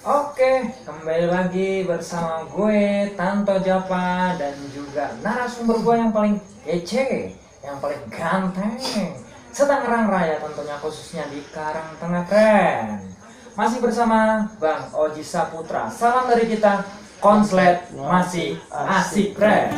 Oke, kembali lagi bersama gue Tanto Japa dan juga narasumber gue yang paling kece, yang paling ganteng, setangerang raya tentunya khususnya di Karang Tengah Keren. Masih bersama Bang Oji Saputra. Salam dari kita, Konslet masih asik keren.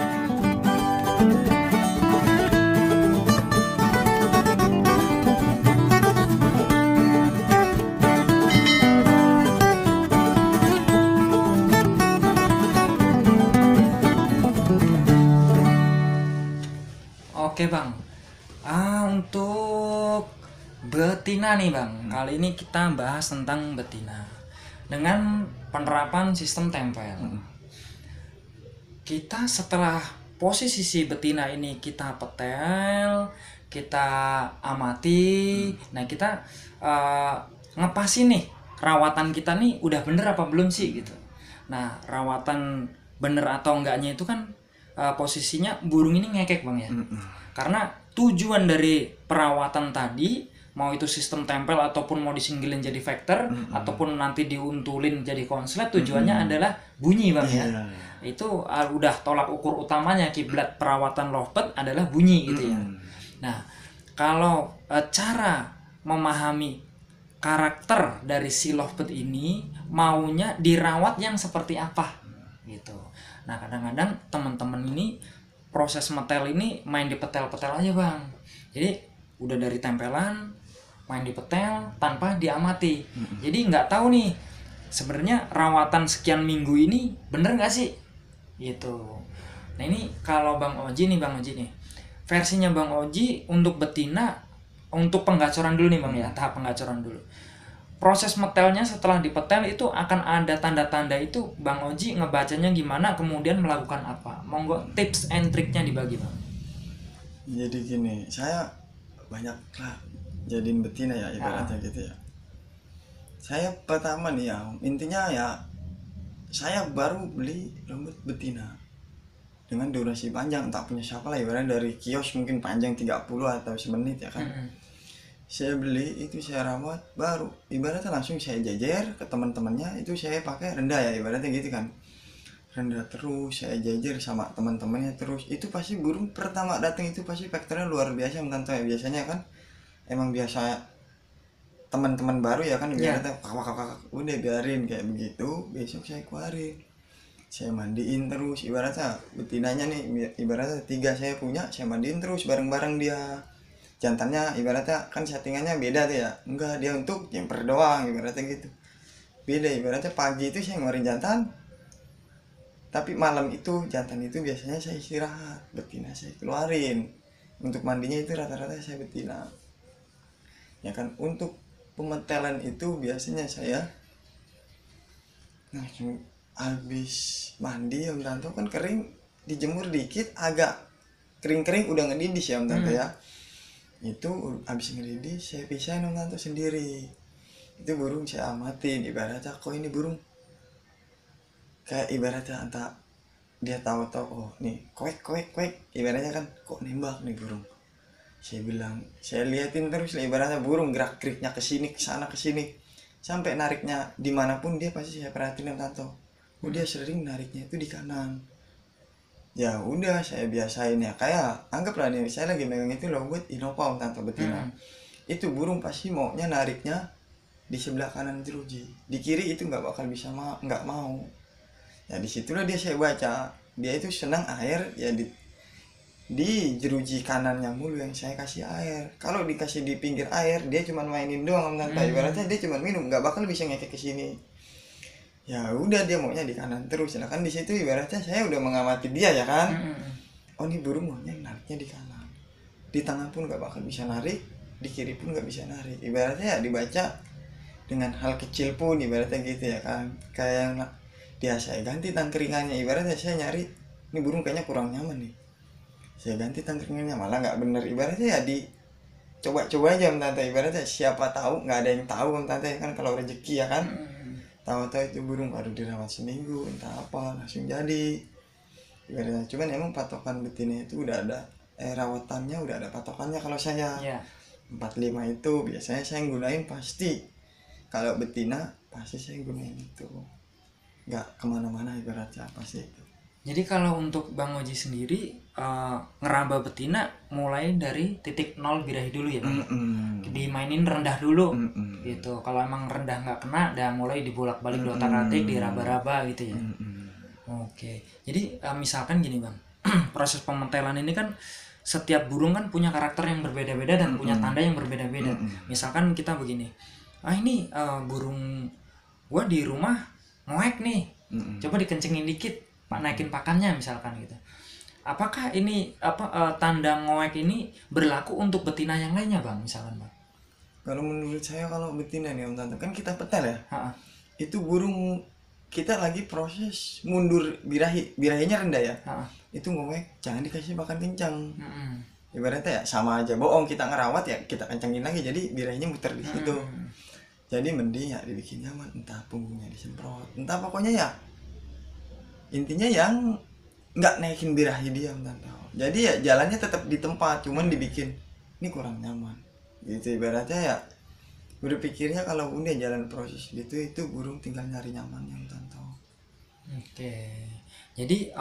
Oke bang, untuk betina nih bang, kali ini kita bahas tentang betina dengan penerapan sistem tempel. Kita setelah posisi si betina ini kita petel, kita amati, nah kita ngepasin nih rawatan kita nih udah bener apa belum sih gitu. Nah rawatan bener atau enggaknya itu kan posisinya burung ini ngekek bang ya. Karena tujuan dari perawatan tadi, mau itu sistem tempel ataupun mau disinggilin jadi vector ataupun nanti diuntulin jadi konslet, tujuannya adalah bunyi bang ya. Itu udah tolak ukur utamanya kiblat perawatan lovebird adalah bunyi gitu ya. Nah kalau cara memahami karakter dari si lovebird ini maunya dirawat yang seperti apa gitu. Nah kadang-kadang teman-teman ini proses metel ini main di petel-petel aja bang. Jadi udah dari tempelan main di petel tanpa diamati. Jadi nggak tahu nih sebenarnya rawatan sekian minggu ini bener nggak sih gitu. Nah ini kalau bang Oji nih versinya bang Oji untuk betina, untuk penggacoran dulu nih bang ya, tahap penggacoran dulu. Proses metelnya setelah dipetel itu akan ada tanda-tanda itu bang Oji ngebacanya gimana, kemudian melakukan apa? Monggo tips and triknya dibagi bang. Jadi gini, saya banyak lah jadiin betina ya ibaratnya gitu ya. Saya pertama nih ya, intinya ya saya baru beli rambut betina dengan durasi panjang, tak punya siapa lah ibaratnya, dari kios mungkin panjang 30 atau semenit ya kan. Saya beli itu, saya rawat baru ibaratnya langsung saya jajar ke teman-temannya, itu saya pakai rendah ya ibaratnya gitu kan, rendah terus saya jajar sama teman-temannya terus. Itu pasti burung pertama datang itu pasti faktornya luar biasa menurut ya. Biasanya kan emang biasa teman-teman baru ya kan, ibaratnya kakak udah biarin kayak begitu, besok saya keluarin, saya mandiin terus ibaratnya betinanya nih, ibaratnya 3 saya punya, saya mandiin terus bareng-bareng dia. Jantannya ibaratnya kan settingannya beda tuh ya, enggak dia untuk jemper doang ibaratnya gitu, beda ibaratnya pagi itu saya ngeluarin jantan, tapi malam itu jantan itu biasanya saya istirahat, betina saya keluarin. Untuk mandinya itu rata-rata saya betina ya kan. Untuk pemetelan itu biasanya saya habis mandi ya Om Tanto, kan kering, dijemur dikit agak kering-kering udah ngedidis ya Om Tanto ya. Itu habis ngedidis saya pisahin Om Tanto sendiri. Itu burung saya amatin ibaratnya, kok ini burung kayak ibaratnya entah dia tahu-tahu oh nih koek ibaratnya kan, kok nembak nih burung. Saya bilang, saya liatin terus lah ibaratnya burung gerak geriknya ke sini ke sana ke sini sampai nariknya dimanapun dia pasti saya perhatiin Tanto. Oh dia sering nariknya itu di kanan. Ya udah saya biasain ya, kayak anggaplah nih saya lagi megang itu loh buat Innova Tanto betina. Itu burung pasti maunya nariknya di sebelah kanan jeruji, di kiri itu nggak bakal bisa nggak mau. Ya disitulah dia saya baca, dia itu senang air ya di jeruji kanannya mulu yang saya kasih air. Kalau dikasih di pinggir air dia cuma mainin doang Tante. Ibaratnya dia cuma minum, nggak bakal bisa ngekek ke sini. Ya udah dia maunya di kanan terus. Nah kan di situ ibaratnya saya udah mengamati dia ya kan. Oh ini burung maunya nariknya di kanan. Di tengah pun nggak bakal bisa narik, di kiri pun nggak bisa narik. Ibaratnya ya dibaca dengan hal kecil pun ibaratnya gitu ya kan. Kayak yang dia saya ganti tangkringannya, ibaratnya saya nyari ini burung kayaknya kurang nyaman nih, saya ganti tangkringannya, malah nggak bener ibaratnya ya di coba-coba aja Om Tante. Ibaratnya siapa tahu, nggak ada yang tahu Om Tante kan kalau rezeki ya kan. Tahu-tahu itu burung baru dirawat seminggu entah apa langsung jadi ibaratnya. Cuman emang patokan betina itu udah ada rawatannya udah ada patokannya. Kalau saya 45 itu biasanya saya gunain pasti Kalau betina pasti saya gunain itu, nggak kemana-mana ibaratnya pasti itu. Jadi kalau untuk Bang Oji sendiri ngeraba betina mulai dari titik nol birahi dulu ya Bang? Dimainin rendah dulu gitu. Kalau emang rendah nggak kena, dan mulai dibolak-balik otak-atik, diraba-raba gitu ya. Oke, jadi misalkan gini Bang, proses pementelan ini kan setiap burung kan punya karakter yang berbeda-beda dan punya tanda yang berbeda-beda. Misalkan kita begini, ini burung gua di rumah ngoek nih, coba dikencengin dikit, Pak, naikin pakannya misalkan gitu. Apakah ini tanda ngoek ini berlaku untuk betina yang lainnya Bang, misalkan Bang? Kalau menurut saya kalau betina nih Om Tanto, kan kita petel ya. Ha-ha. Itu burung kita lagi proses mundur birahinya rendah ya. Ha-ha. Itu ngoek, jangan dikasih makan kencang. Mm-mm. Ibaratnya ya sama aja bohong, kita ngerawat ya kita kencengin lagi, jadi birahinya muter di situ. Jadi mending ya dibikin nyaman, entah punggungnya disemprot, entah pokoknya ya intinya yang nggak naikin birahi dia Om Tanto. Jadi ya jalannya tetap di tempat, cuman dibikin ini kurang nyaman gitu. Ibaratnya ya berpikirnya kalau udah jalan proses gitu, itu burung tinggal nyari nyaman Om Tanto. Oke. Jadi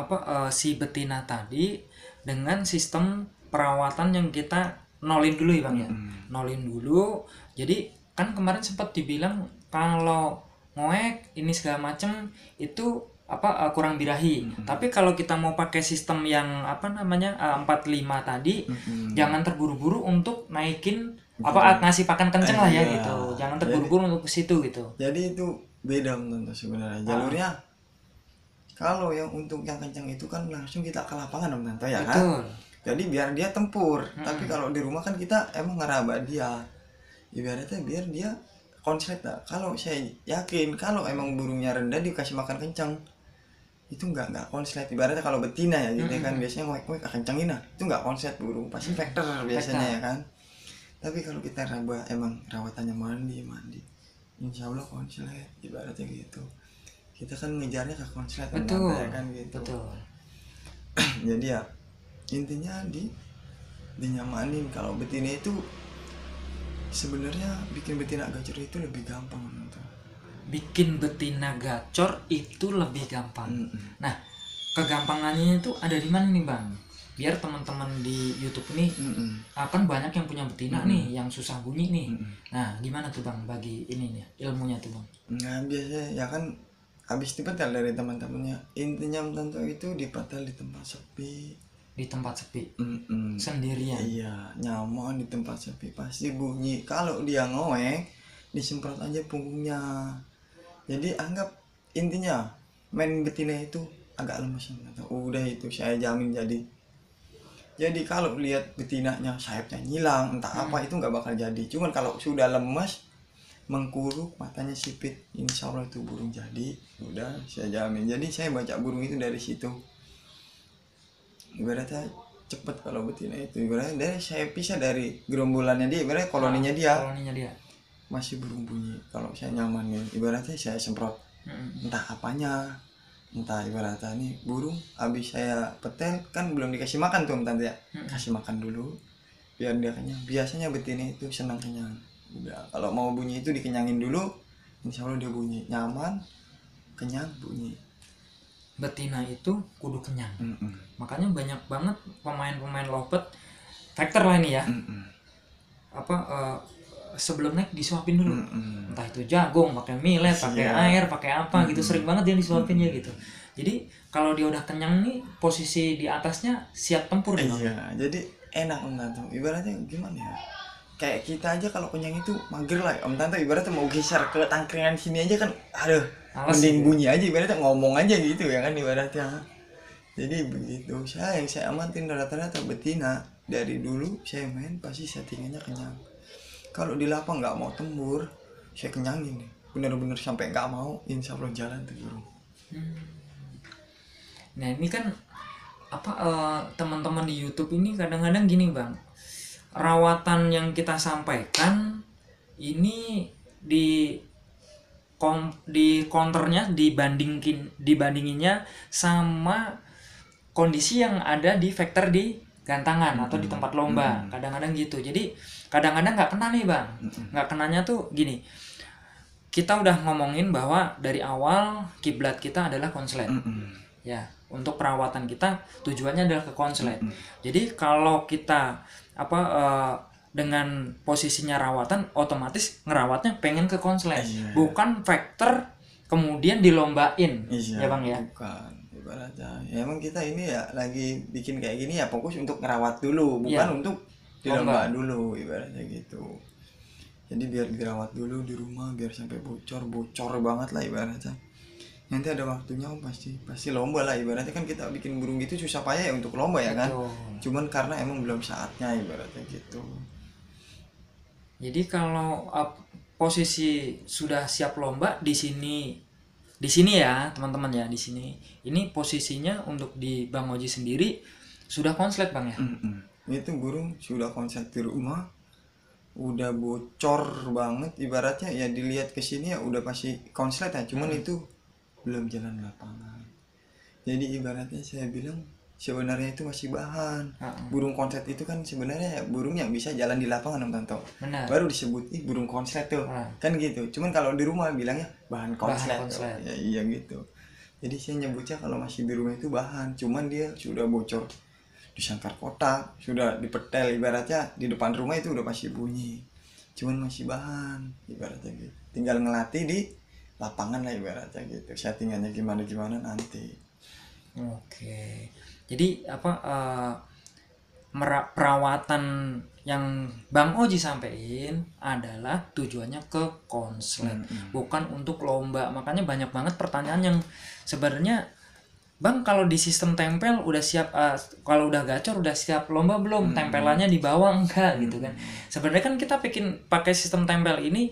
si betina tadi dengan sistem perawatan yang kita nolin dulu ya Bang ya. Nolin dulu. Jadi kan kemarin sempat dibilang kalau ngoek ini segala macem itu kurang birahi. Tapi kalau kita mau pakai sistem yang 45 tadi, jangan terburu-buru untuk naikin ngasih pakan kenceng lah ya gitu. Jangan terburu-buru untuk ke situ gitu. Jadi itu beda Om Tanto sebenarnya jalurnya. Kalau yang untuk yang kencang itu kan langsung kita ke lapangan Om Tanto ya kan. Betul. Jadi biar dia tempur. Tapi kalau di rumah kan kita emang ngeraba dia. Ibaratnya biar dia konslet lah. Kalau saya yakin kalau emang burungnya rendah dikasih makan kencang, itu nggak konslet. Ibaratnya kalau betina ya gitu kan biasanya ngoek-ngoek kencangin lah, itu nggak konslet burung, pasti vektor biasanya ya kan. Tapi kalau kita raba emang rawatannya mandi, insya Allah konslet. Ibaratnya gitu, kita kan ngejarnya ke konslet. Betul ya kan gitu. Betul. Jadi ya intinya dinyamanin. Kalau betina itu sebenarnya bikin betina gacor itu lebih gampang Om. Bikin betina gacor itu lebih gampang. Nah, kegampangannya itu ada di mana nih Bang? Biar teman-teman di YouTube ini kan banyak yang punya betina nih, yang susah bunyi nih. Nah, gimana tuh Bang bagi ini nih ilmunya tuh Bang? Nah biasanya ya kan habis dipetel dari teman-temannya, intinya Om Tanto itu dipetel di tempat sepi. Di tempat sepi sendirian. Iya, nyaman di tempat sepi, pasti bunyi. Kalau dia ngoek disemprot aja punggungnya. Jadi anggap intinya main betina itu agak lemes atau udah itu saya jamin. Jadi kalau lihat betinanya sayapnya nyilang entah apa, itu nggak bakal jadi. Cuman kalau sudah lemes, mengkuruk, matanya sipit, insya Allah itu burung jadi. Udah saya jamin. Jadi saya baca burung itu dari situ. Ibaratnya cepet kalau betina itu. Ibaratnya dari saya pisah dari gerombolannya dia, ibaratnya koloninya dia. Masih burung bunyi. Kalau saya nyamanin, ibaratnya saya semprot entah apanya, entah ibaratnya nih burung habis saya petel kan belum dikasih makan tuh Om Tanto ya. Kasih makan dulu biar dia kenyang. Biasanya betina itu senang kenyang. Udah, kalau mau bunyi itu dikenyangin dulu, insya Allah dia bunyi nyaman, kenyang, bunyi. Betina itu kudu kenyang. Makanya banyak banget pemain lovebird factor lah ini ya. Sebelum naik disuapin dulu, entah itu jagung, pakai millet, pakai air, pakai apa gitu, sering banget dia disuapin ya gitu. Jadi kalau dia udah kenyang nih, posisi di atasnya siap tempur nih. Iya, jadi enak Om Tanto. Ibaratnya gimana ya? Kayak kita aja kalau kenyang itu mager lah Om Tanto. Ibaratnya mau geser ke tangkringan sini aja kan, aduh, mending bunyi aja. Ibaratnya ngomong aja gitu ya kan ibaratnya. Jadi begitu. Yang saya amatin rata-rata betina dari dulu saya main pasti settingannya kenyang. Kalau di lapang nggak mau tembur, saya kenyangin nih, bener-bener sampai nggak mau, insya Allah jalan tuh burung. Nah ini kan teman-teman di YouTube ini kadang-kadang gini Bang, rawatan yang kita sampaikan ini di counternya dibandinginnya sama kondisi yang ada di vektor di gantangan atau di tempat lomba. Kadang-kadang gitu. Jadi kadang-kadang nggak kena nih Bang. Nggak kenanya tuh gini, kita udah ngomongin bahwa dari awal kiblat kita adalah konslet. Ya, untuk perawatan kita tujuannya adalah ke konslet. Jadi kalau kita dengan posisinya rawatan, otomatis ngerawatnya pengen ke konslet, bukan faktor kemudian dilombain. Ya Bang ya. Bukan, ibaratnya ya emang kita ini ya lagi bikin kayak gini ya fokus untuk ngerawat dulu, bukan untuk dilomba dulu, ibaratnya gitu. Jadi biar dirawat dulu di rumah, biar sampai bocor banget lah ibaratnya. Nanti ada waktunya pasti lomba lah ibaratnya. Kan kita bikin burung gitu susah payah ya untuk lomba ya kan. Cuman karena emang belum saatnya ibaratnya gitu. Jadi kalau posisi sudah siap lomba di sini ya teman-teman ya, di sini ini posisinya untuk di Bang Oji sendiri sudah konslet Bang ya. Itu burung sudah konslet di rumah, udah bocor banget ibaratnya ya, dilihat ke sini ya udah pasti konslet ya, cuman itu belum jalan lapangan. Jadi ibaratnya saya bilang sebenarnya itu masih bahan. Burung konslet itu kan sebenarnya burung yang bisa jalan di lapangan Om Tanto. Baru disebut burung konslet tuh. Kan gitu. Cuman kalau di rumah bilangnya bahan konslet. Ya iya gitu. Jadi saya nyebutnya kalau masih di rumah itu bahan, cuman dia sudah bocor di sangkar kotak, sudah dipetel ibaratnya di depan rumah itu udah pasti bunyi. Cuman masih bahan ibaratnya gitu. Tinggal ngelatih di lapangan lah ibaratnya gitu. Settingannya gimana nanti. Oke. Jadi perawatan yang Bang Oji sampaikan adalah tujuannya ke konslet, bukan untuk lomba. Makanya banyak banget pertanyaan yang sebenarnya Bang, kalau di sistem tempel udah siap, kalau udah gacor udah siap lomba belum? Tempelannya di bawah enggak gitu kan. Sebenarnya kan kita pakai sistem tempel ini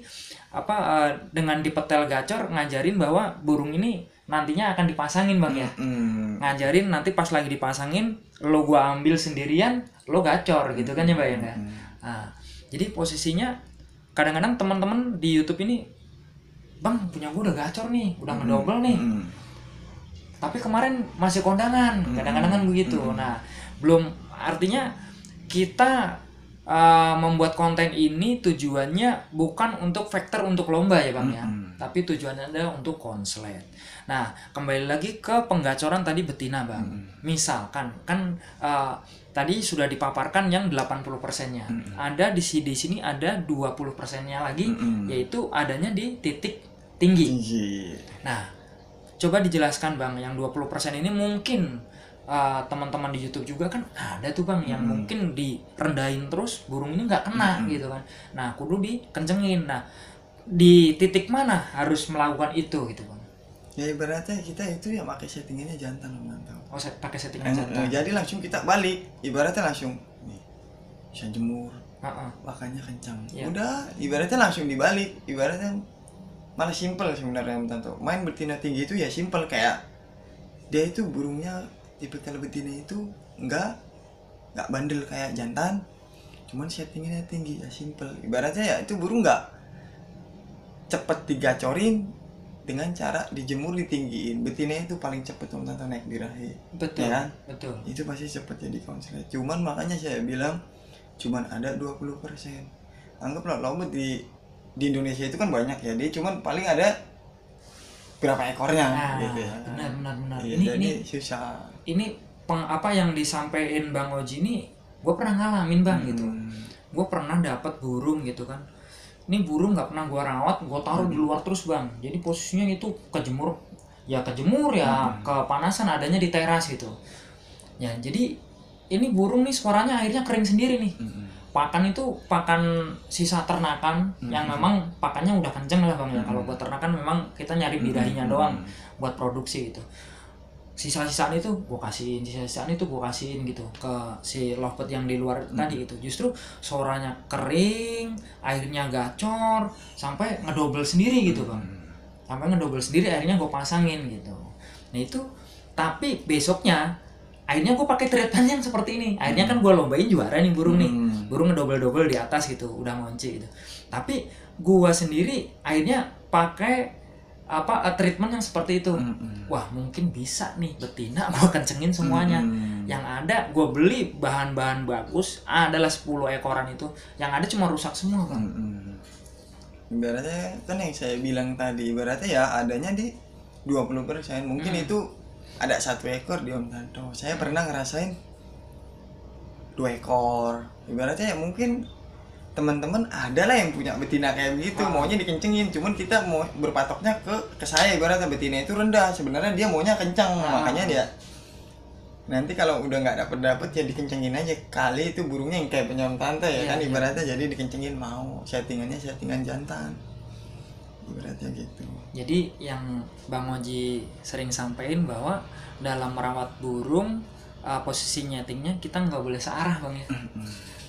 dengan dipetel gacor ngajarin bahwa burung ini nantinya akan dipasangin Bang ya. Ngajarin nanti pas lagi dipasangin lo gua ambil sendirian, lo gacor gitu kan ya Bang ya. Nah, jadi posisinya kadang-kadang teman-teman di YouTube ini, Bang punya gua udah gacor nih, udah ngedouble nih. Tapi kemarin masih kondangan, kadang-kadang kan begitu. Nah, belum, artinya kita membuat konten ini tujuannya bukan untuk faktor untuk lomba ya Bang ya, tapi tujuannya adalah untuk konslet. Nah, kembali lagi ke penggacoran tadi betina Bang. Misalkan kan tadi sudah dipaparkan yang 80%-nya. Ada di sini ada 20%-nya lagi, yaitu adanya di titik tinggi. Nah, coba dijelaskan Bang, yang 20% ini mungkin teman-teman di YouTube juga kan ada tuh Bang yang mungkin direndahin terus burung ini nggak kena gitu kan. Nah, kudu dikencengin. Nah, di titik mana harus melakukan itu gitu Bang? Ya ibaratnya kita itu ya pakai settingannya jantan Om. Oh, pakai settingan jantan. Jadi langsung kita balik, ibaratnya langsung nih bisa jemur, makanya kencang. Udah, ibaratnya langsung dibalik, ibaratnya malah simple sebenarnya Om Tanto. Main betina tinggi itu ya simple, kayak dia itu burungnya tipikal betina itu enggak bandel kayak jantan, cuman settingannya tinggi ya simple. Ibaratnya ya itu burung enggak cepet digacorin dengan cara dijemur ditinggiin. Betina itu paling cepet Om Tanto naik birahi. Betul. Ya kan? Betul. Itu pasti cepet jadi konslet. Cuman makanya saya bilang cuman ada 20%. Anggaplah lomba di Indonesia itu kan banyak ya, dia cuman paling ada berapa ekornya gitu ya. Benar. Ya, ini susah. Ini apa yang disampaikan Bang Oji ini gue pernah ngalamin Bang gitu. Gue pernah dapat burung gitu kan. Ini burung nggak pernah gue rawat, gue taruh di luar terus Bang. Jadi posisinya itu kejemur ya kepanasan, adanya di teras gitu. Ya jadi ini burung nih suaranya akhirnya kering sendiri nih. Pakan itu pakan sisa ternakan yang memang pakannya udah kenceng lah Bang ya. Kalau buat ternakan memang kita nyari birahinya doang buat produksi gitu. Sisa-sisaan itu gue kasihin, gitu ke si lovebird yang di luar tadi gitu. Justru suaranya kering, akhirnya gacor, sampai ngedouble sendiri gitu Bang. Akhirnya gue pasangin gitu. Nah itu, tapi besoknya akhirnya gue pakai treatment yang seperti ini. Akhirnya kan gue lombain juara nih burung nih. Burung ngedouble di atas gitu, udah ngunci gitu. Tapi gue sendiri akhirnya pakai treatment yang seperti itu. Wah, mungkin bisa nih betina gue kencengin semuanya. Yang ada gue beli bahan-bahan bagus, adalah 10 ekoran itu. Yang ada cuma rusak semua Bang. ibaratnya kan yang saya bilang tadi, ibaratnya ya adanya di 20%, mungkin itu ada 1 ekor di Om Tanto. Saya pernah ngerasain 2 ekor, ibaratnya ya mungkin teman-teman ada lah yang punya betina kayak begitu, maunya dikencengin, cuman kita mau berpatoknya ke saya, ibaratnya betina itu rendah, sebenarnya dia maunya kencang, makanya dia nanti kalau udah nggak dapet ya dikencengin aja, kali itu burungnya yang kayak punya Om Tante ya kan, ibaratnya jadi dikencengin, mau settingannya settingan jantan, ibaratnya gitu. Jadi yang Bang Oji sering sampaikan bahwa dalam merawat burung, posisi nyetingnya kita nggak boleh searah Bang ya.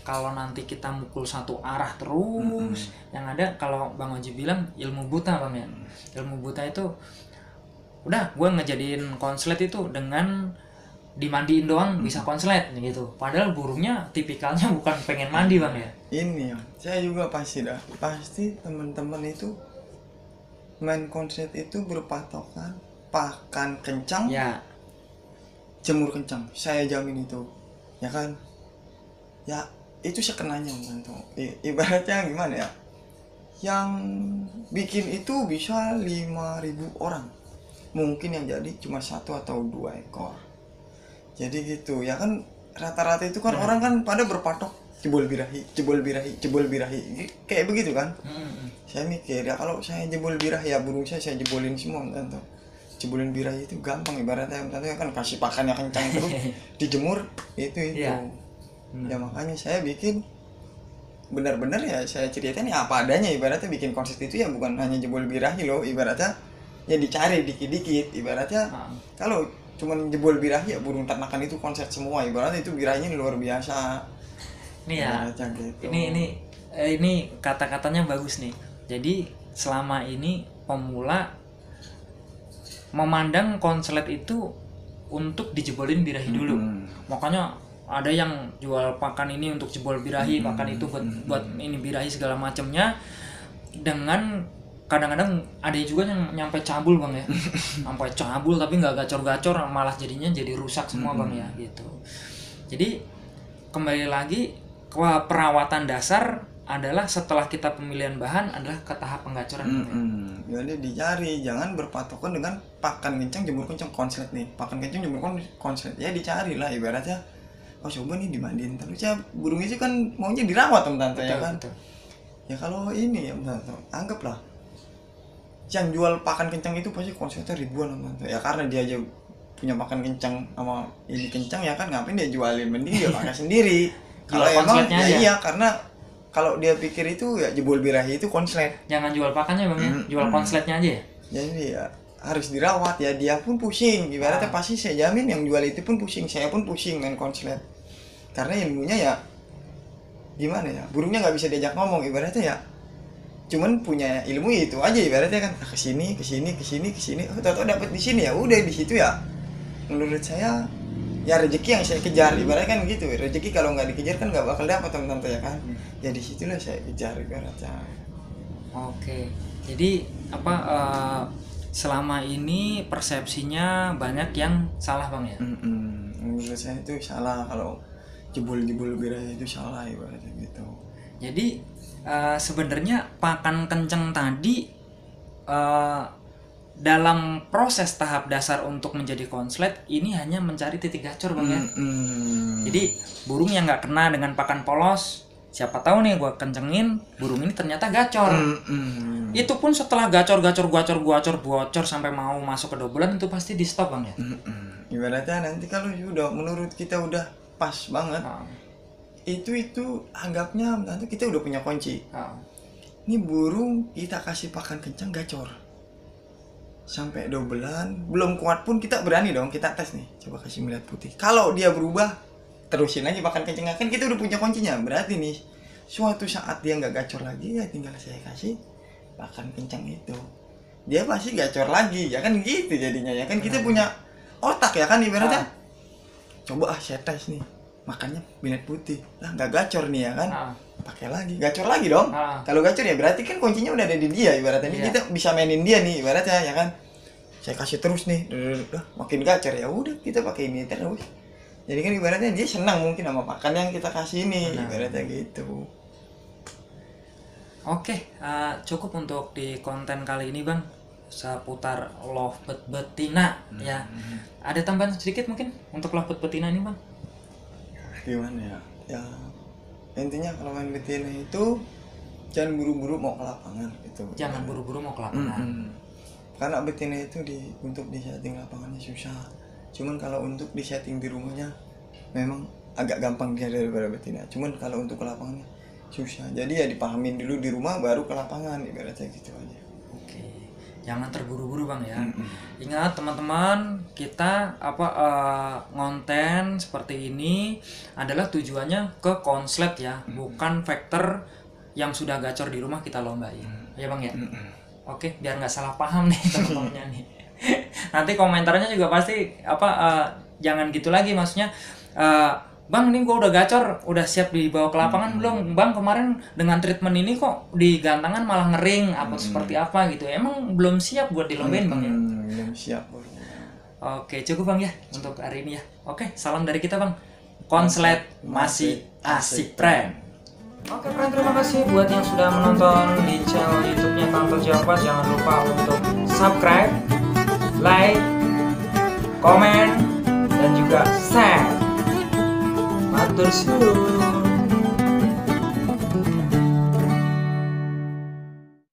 Kalau nanti kita mukul satu arah terus, yang ada kalau Bang Oji bilang ilmu buta Bang ya. Ilmu buta itu udah gue ngejadiin konslet itu dengan dimandiin doang bisa konslet gitu. Padahal burungnya tipikalnya bukan pengen mandi Bang ya. Ini ya, saya juga pasti teman-teman itu main konslet itu berpatokan pakan kencang, ya, jemur kencang, saya jamin itu, ya kan, ya itu sekenanya Tanto. Ibaratnya gimana ya, yang bikin itu bisa 5.000 orang, mungkin yang jadi cuma 1 atau 2 ekor, jadi gitu ya kan, rata-rata itu kan orang kan pada berpatok jebol birahi kayak begitu kan. Saya mikir ya kalau saya jebol birahi ya burung saya jebolin semua Tanto. Jebolin birahi itu gampang, ibaratnya Tanto ya kan, kasih pakannya kencang terus dijemur itu ya. Ya makanya saya bikin benar-benar ya, saya ceritain ya apa adanya, ibaratnya bikin konsep itu ya bukan hanya jebol birahi loh, ibaratnya ya dicari dikit-dikit, ibaratnya kalau cuman jebol birahi ya burung ternakan itu konsep semua, ibaratnya itu birahinya luar biasa. Nih ya, gitu. ini kata-katanya bagus nih. Jadi selama ini pemula memandang konslet itu untuk dijebolin birahi dulu. Makanya ada yang jual pakan ini untuk jebol birahi, pakan itu buat ini birahi segala macamnya. Dengan kadang-kadang ada juga yang nyampe cabul Bang ya. Sampai cabul tapi nggak gacor-gacor, malah jadinya jadi rusak semua Bang ya gitu. Jadi kembali lagi ke perawatan dasar adalah setelah kita pemilihan bahan adalah ke tahap penggacoran. Jadi dicari, jangan berpatokan dengan pakan kencang jemur kencang konslet nih, pakan kencang jemur konslet ya, dicari lah ibaratnya, oh coba nih dimandiin terus ya, burung itu kan maunya dirawat Tante ya kan. Betul. Ya kalau ini ya Tante, anggaplah yang jual pakan kencang itu pasti konsletnya ribuan Tante ya, karena dia aja punya pakan kencang sama ini kencang ya kan, ngapain dia jualin, mending dia pakai sendiri. Kalau emang ya aja. Iya, karena kalau dia pikir itu ya jebol birahi itu konslet. Jangan jual pakannya Bang ya, jual konsletnya aja. Jadi ya harus dirawat ya, dia pun pusing. Ibaratnya pasti saya jamin yang jual itu pun pusing, saya pun pusing main konslet. Karena ilmunya ya gimana ya, burungnya nggak bisa diajak ngomong ibaratnya ya. Cuman punya ilmu itu aja ibaratnya kan, kesini, oh tahu dapat di sini ya, udah di situ ya. Menurut saya ya rezeki yang saya kejar, ibaratnya kan gitu, rezeki kalau nggak dikejar kan nggak bakal dapat teman-teman ya kan. Ya di situlah saya kejar ibaratnya. Oke, jadi apa selama ini persepsinya banyak yang salah Bang ya? Menurut saya itu salah, kalau jebol birahi itu salah ibaratnya gitu. Jadi sebenarnya pakan kenceng tadi dalam proses tahap dasar untuk menjadi konslet ini hanya mencari titik gacor Bang ya. Jadi burung yang nggak kena dengan pakan polos, siapa tahu nih gue kencengin burung ini ternyata gacor. Itu pun setelah gacor bocor sampai mau masuk ke dobelan itu pasti di stop Bang ya. Ibaratnya nanti kalau udah menurut kita udah pas banget, itu anggapnya nanti kita udah punya kunci. Ini burung kita kasih pakan kencang gacor sampai dobelan belum kuat pun kita berani dong, kita tes nih, coba kasih melihat putih, kalau dia berubah terusin lagi makan kenceng, kan kita udah punya kuncinya. Berarti nih suatu saat dia nggak gacor lagi ya, tinggal saya kasih pakan kencang itu dia pasti gacor lagi ya kan, gitu jadinya ya kan. Kita punya otak ya kan ibaratnya. Coba saya tes nih makannya binet putih lah, nggak gacor nih ya kan, pakai lagi gacor lagi dong. Kalau gacor ya berarti kan kuncinya udah ada di dia ibaratnya. Ini kita bisa mainin dia nih ibaratnya ya kan. Saya kasih terus nih, makin gacor ya udah kita pakai ini terus. Jadi kan ibaratnya dia senang mungkin sama pakan yang kita kasih ini, ibaratnya gitu. Oke, cukup untuk di konten kali ini Bang, seputar lovebird betina ya. Ada tambahan sedikit mungkin untuk lovebird betina ini Bang? Gimana ya? Ya intinya kalau main betina itu jangan buru-buru mau ke lapangan gitu. Jangan buru-buru mau ke lapangan. Karena betina itu untuk di setting lapangannya susah. Cuman kalau untuk di setting di rumahnya memang agak gampang dia daripada betina. Cuman kalau untuk ke lapangannya susah. Jadi ya dipahamin dulu di rumah baru ke lapangan, ibaratnya gitu aja. Oke, jangan terburu-buru Bang ya. Ingat teman-teman, kita ngonten seperti ini adalah tujuannya ke konslet ya, bukan faktor yang sudah gacor di rumah kita lombain. Ya Bang ya. Oke, biar nggak salah paham nih teman-temannya nih. Nanti komentarnya juga pasti jangan gitu lagi, maksudnya Bang ini gua udah gacor, udah siap dibawa ke lapangan belum? Bang kemarin dengan treatment ini kok di gantangan malah ngering, apa seperti apa gitu. Emang belum siap buat dilombain Bang ya? Belum siap Bro. Oke, cukup Bang ya untuk hari ini ya. Oke, salam dari kita Bang. Konslet masih asik friend. Oke friend, terima kasih buat yang sudah menonton di channel YouTube-nya Tanto Jawa. Jangan lupa untuk subscribe, like, komen, dan juga share. Matur suwun.